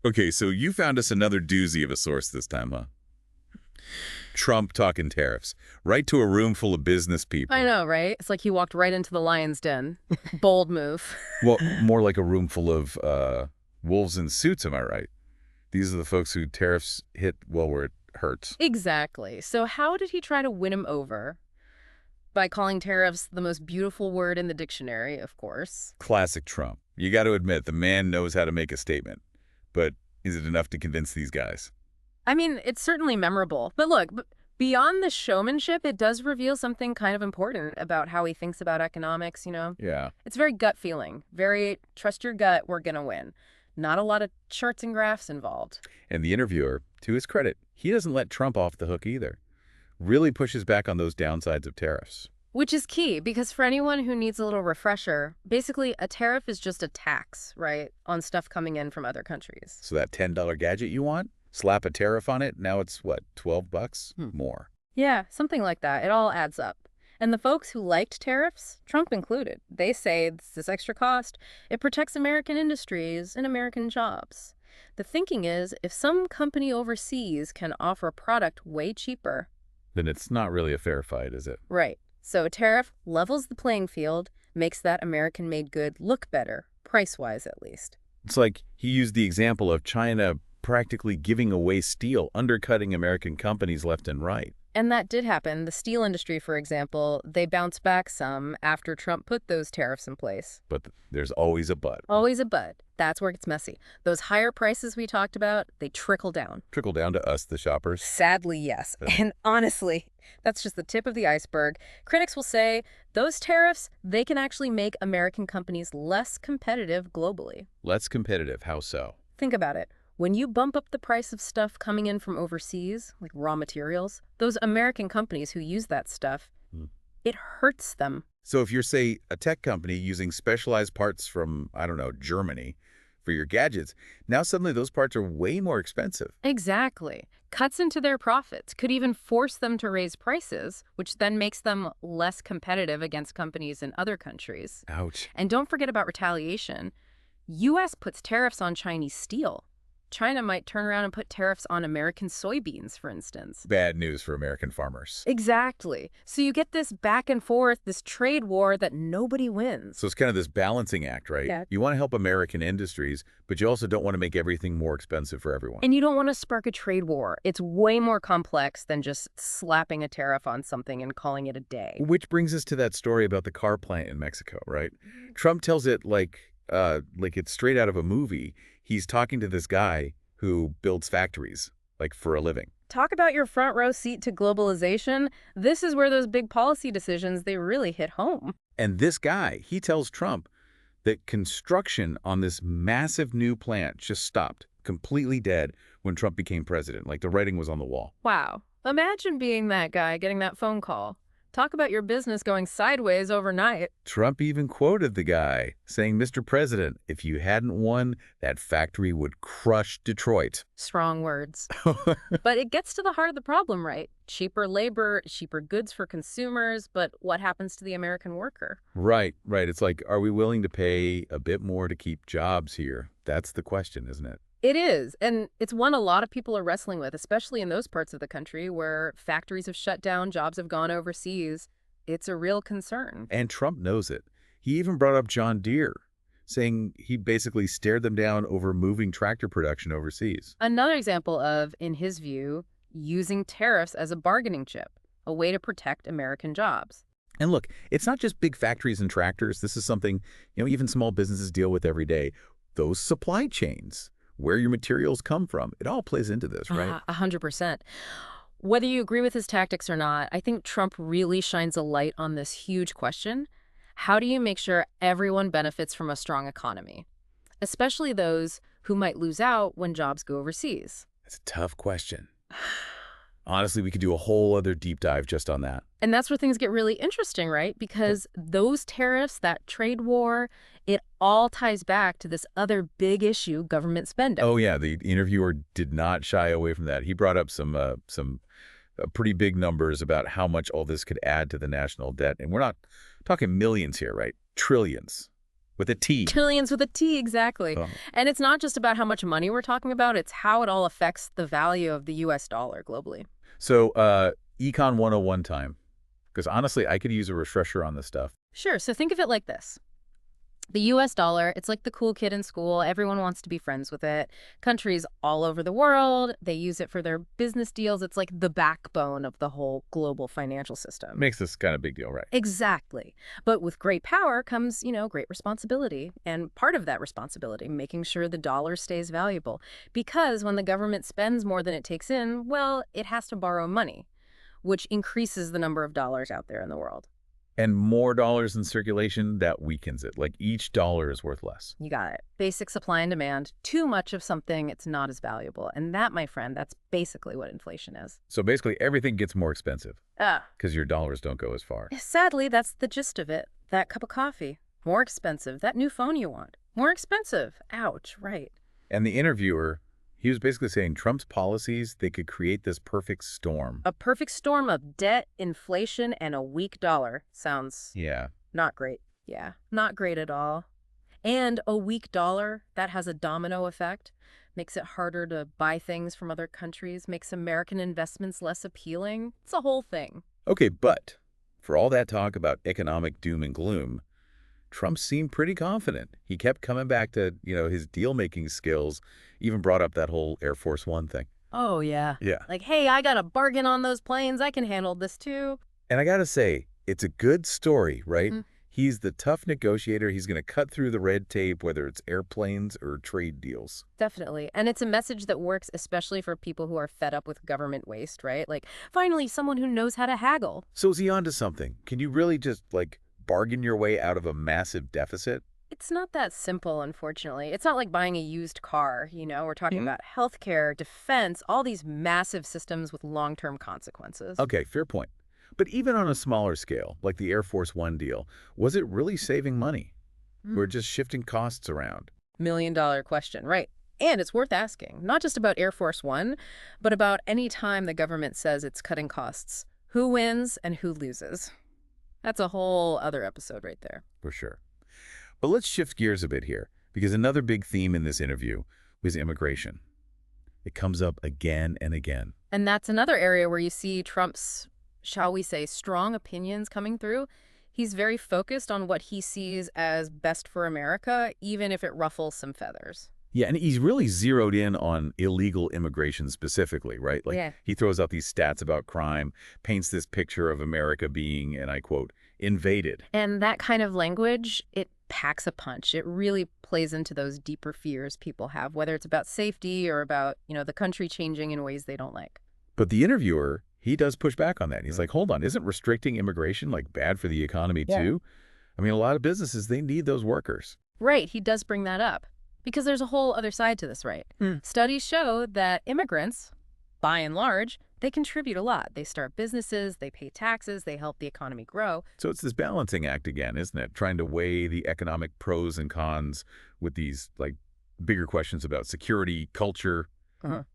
Okay, so you found us another doozy of a source this time, huh? Trump talking tariffs. Right to a room full of business I people. know, right? It's like he walked right into the lion's den. Bold move. Well, more like a room full of wolves in suits, am I right? These are the folks who tariffs hit well where it hurts. Exactly. So how did he try to win him over? By calling tariffs the most beautiful word in the dictionary, of course. Classic Trump. You got to admit, the man knows how to make a statement. But is it enough to convince these guys? I mean, it's certainly memorable. But look, beyond the showmanship, it does reveal something kind of important about how he thinks about economics. Yeah. It's very gut feeling. Very trust your gut, we're going to win. Not a lot of charts and graphs involved. And the interviewer, to his credit, he doesn't let Trump off the hook either. Really pushes back on those downsides of tariffs. Which is key, because for anyone who needs a little refresher, basically a tariff is just a tax, right, on stuff coming in from other countries. So that $10 gadget you want, slap a tariff on it, now it's what, 12 bucks? More. Yeah, something like that. It all adds up. And the folks who liked tariffs, Trump included, they say this extra cost, it protects American industries and American jobs. The thinking is, if some company overseas can offer a product way cheaper. Then it's not really a fair fight, is it? Right. So a tariff levels the playing field, makes that American-made good look better, price-wise at least. It's like he used the example of China practically giving away steel, undercutting American companies left and right. And that did happen. The steel industry, for example, they bounced back some after Trump put those tariffs in place. But there's always a but. Always a but. That's where it gets messy. Those higher prices we talked about, they trickle down. Trickle down to us, the shoppers. Sadly, yes. Yeah. And honestly, that's just the tip of the iceberg. Critics will say those tariffs, they can actually make American companies less competitive globally. Less competitive, how so? Think about it. When you bump up the price of stuff coming in from overseas, like raw materials, those American companies who use that stuff, it hurts them. So if you're, say, a tech company using specialized parts from, I don't know, Germany for your gadgets, now suddenly those parts are way more expensive. Exactly. Cuts into their profits, could even force them to raise prices, which then makes them less competitive against companies in other countries. Ouch. And don't forget about retaliation. U.S. puts tariffs on Chinese steel. China might turn around and put tariffs on American soybeans, for instance. Bad news for American farmers. Exactly. So you get this back and forth, this trade war that nobody wins. So it's kind of this balancing act, right? Yeah. You want to help American industries, but you also don't want to make everything more expensive for everyone. And you don't want to spark a trade war. It's way more complex than just slapping a tariff on something and calling it a day. Which brings us to that story about the car plant in Mexico, right? Trump tells it like it's straight out of a movie. He's talking to this guy who builds factories, like for a living. Talk about your front row seat to globalization. This is where those big policy decisions, they really hit home. And this guy, he tells Trump that construction on this massive new plant just stopped, completely dead, when Trump became president. Like the writing was on the wall. Wow. Imagine being that guy, getting that phone call. Talk about your business going sideways overnight. Trump even quoted the guy, saying, "Mr. President, if you hadn't won, that factory would crush Detroit." Strong words. But it gets to the heart of the problem, right? Cheaper labor, cheaper goods for consumers, but what happens to the American worker? Right. It's like, are we willing to pay a bit more to keep jobs here? That's the question, isn't it? It is, and it's one a lot of people are wrestling with, especially in those parts of the country where factories have shut down, jobs have gone overseas. It's a real concern. And Trump knows it. He even brought up John Deere, saying he basically stared them down over moving tractor production overseas. Another example of, in his view, using tariffs as a bargaining chip, a way to protect American jobs. And look, it's not just big factories and tractors. This is something, even small businesses deal with every day. Those supply chains, where your materials come from, it all plays into this, right? 100%. Whether you agree with his tactics or not, I think Trump really shines a light on this huge question. How do you make sure everyone benefits from a strong economy, especially those who might lose out when jobs go overseas? That's a tough question. Honestly, we could do a whole other deep dive just on that. And that's where things get really interesting, right? Because those tariffs, that trade war, it all ties back to this other big issue, government spending. Oh, yeah. The interviewer did not shy away from that. He brought up some pretty big numbers about how much all this could add to the national debt. And we're not talking millions here, right? Trillions. With a T. Trillions with a T, exactly. Oh. And it's not just about how much money we're talking about, it's how it all affects the value of the US dollar globally. So, Econ 101 time. Because honestly, I could use a refresher on this stuff. Sure, so think of it like this. The US dollar, it's like the cool kid in school. Everyone wants to be friends with it. Countries all over the world, they use it for their business deals. It's like the backbone of the whole global financial system. Makes this kind of big deal, right? Exactly. But with great power comes, great responsibility. And part of that responsibility, making sure the dollar stays valuable. Because when the government spends more than it takes in, well, it has to borrow money, which increases the number of dollars out there in the world. And more dollars in circulation, that weakens it. Like each dollar is worth less. You got it. Basic supply and demand. Too much of something, it's not as valuable. And that, my friend, that's basically what inflation is. So basically everything gets more expensive Ah. because your dollars don't go as far. Sadly, that's the gist of it. That cup of coffee. More expensive. That new phone you want. More expensive. Ouch, right. And the interviewer, he was basically saying Trump's policies, they could create this perfect storm. A perfect storm of debt, inflation, and a weak dollar. Sounds Yeah. not great. Yeah, not great at all. And a weak dollar, that has a domino effect. Makes it harder to buy things from other countries, makes American investments less appealing. It's a whole thing. Okay, but for all that talk about economic doom and gloom, Trump seemed pretty confident. He kept coming back to, his deal-making skills, even brought up that whole Air Force One thing. Oh, yeah. Yeah. Like, hey, I got a bargain on those planes. I can handle this too. And I gotta say, it's a good story, right? Mm. He's the tough negotiator. He's gonna cut through the red tape, whether it's airplanes or trade deals. Definitely. And it's a message that works especially for people who are fed up with government waste, right? Like, finally, someone who knows how to haggle. So is he onto something? Can you really just, bargain your way out of a massive deficit? It's not that simple, unfortunately. It's not like buying a used car, We're talking about healthcare, defense, all these massive systems with long-term consequences. Okay, fair point. But even on a smaller scale, like the Air Force One deal, was it really saving money? We're just shifting costs around. $1 million question, right. And it's worth asking, not just about Air Force One, but about any time the government says it's cutting costs. Who wins and who loses? That's a whole other episode right there. For sure. But let's shift gears a bit here, because another big theme in this interview was immigration. It comes up again and again. And that's another area where you see Trump's, shall we say, strong opinions coming through. He's very focused on what he sees as best for America, even if it ruffles some feathers. Yeah, and he's really zeroed in on illegal immigration specifically, right? Yeah. He throws out these stats about crime, paints this picture of America being, and I quote, invaded. And that kind of language, it packs a punch. It really plays into those deeper fears people have, whether it's about safety or about, the country changing in ways they don't like. But the interviewer, he does push back on that. He's like, hold on, isn't restricting immigration bad for the economy too? I mean, a lot of businesses, they need those workers. Right, he does bring that up. Because there's a whole other side to this, right? Studies show that immigrants, by and large, they contribute a lot. They start businesses, they pay taxes, they help the economy grow. So it's this balancing act again, isn't it? Trying to weigh the economic pros and cons with these, bigger questions about security, culture,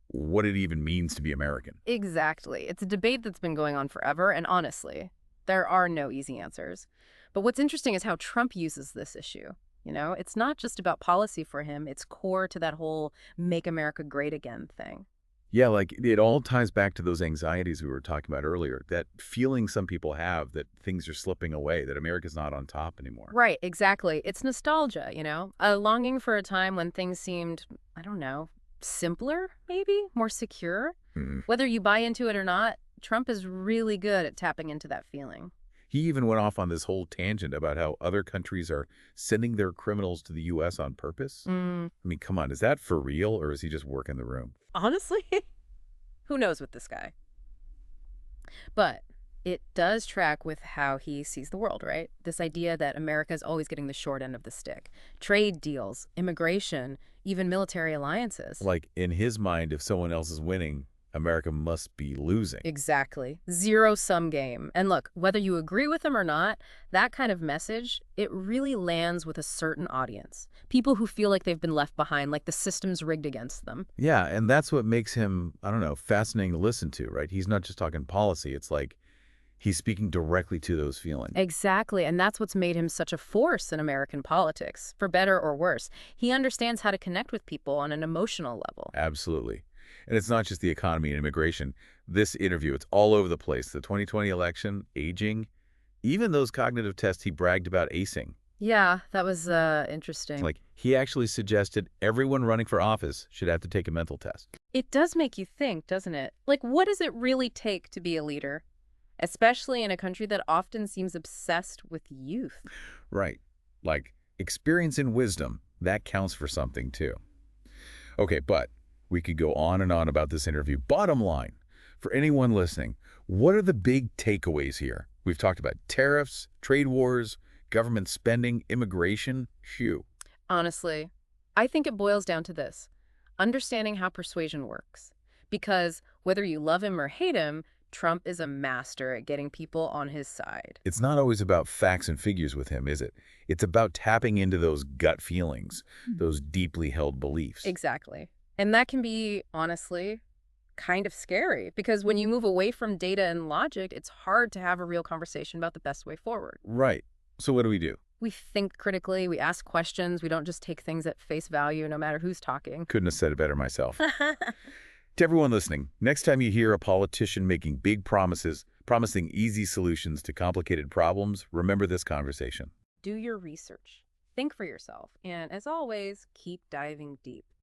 what it even means to be American. Exactly. It's a debate that's been going on forever, and honestly, there are no easy answers. But what's interesting is how Trump uses this issue. It's not just about policy for him. It's core to that whole make America great again thing. Yeah, it all ties back to those anxieties we were talking about earlier, that feeling some people have that things are slipping away, that America's not on top anymore. Right, exactly. It's nostalgia, a longing for a time when things seemed, I don't know, simpler, maybe, more secure. Whether you buy into it or not, Trump is really good at tapping into that feeling. He even went off on this whole tangent about how other countries are sending their criminals to the U.S. on purpose. I mean, come on, is that for real, or is he just working the room? Honestly, who knows with this guy? But it does track with how he sees the world, right? This idea that America is always getting the short end of the stick. Trade deals, immigration, even military alliances. In his mind, if someone else is winning, America must be losing. Exactly. Zero-sum game. And look, whether you agree with him or not, that kind of message, it really lands with a certain audience. People who feel like they've been left behind, like the system's rigged against them. Yeah, and that's what makes him, I don't know, fascinating to listen to, right? He's not just talking policy. It's He's speaking directly to those feelings. Exactly, and that's what's made him such a force in American politics, for better or worse. He understands how to connect with people on an emotional level. Absolutely. And it's not just the economy and immigration. This interview, it's all over the place. The 2020 election, aging, even those cognitive tests he bragged about acing. Yeah, that was interesting. Like, he actually suggested everyone running for office should have to take a mental test. It does make you think, doesn't it? Like, what does it really take to be a leader? Especially in a country that often seems obsessed with youth. Right. Like, experience and wisdom, that counts for something too. Okay, but we could go on and on about this interview. Bottom line, for anyone listening, what are the big takeaways here? We've talked about tariffs, trade wars, government spending, immigration. Phew. Honestly, I think it boils down to this: understanding how persuasion works. Because whether you love him or hate him, Trump is a master at getting people on his side. It's not always about facts and figures with him, is it? It's about tapping into those gut feelings, those deeply held beliefs. Exactly. And that can be, honestly, kind of scary because when you move away from data and logic, it's hard to have a real conversation about the best way forward. Right. So what do we do? We think critically, we ask questions, we don't just take things at face value no matter who's talking. Couldn't have said it better myself. To everyone listening, next time you hear a politician making big promises, promising easy solutions to complicated problems, remember this conversation. Do your research. Think for yourself. And as always, keep diving deep.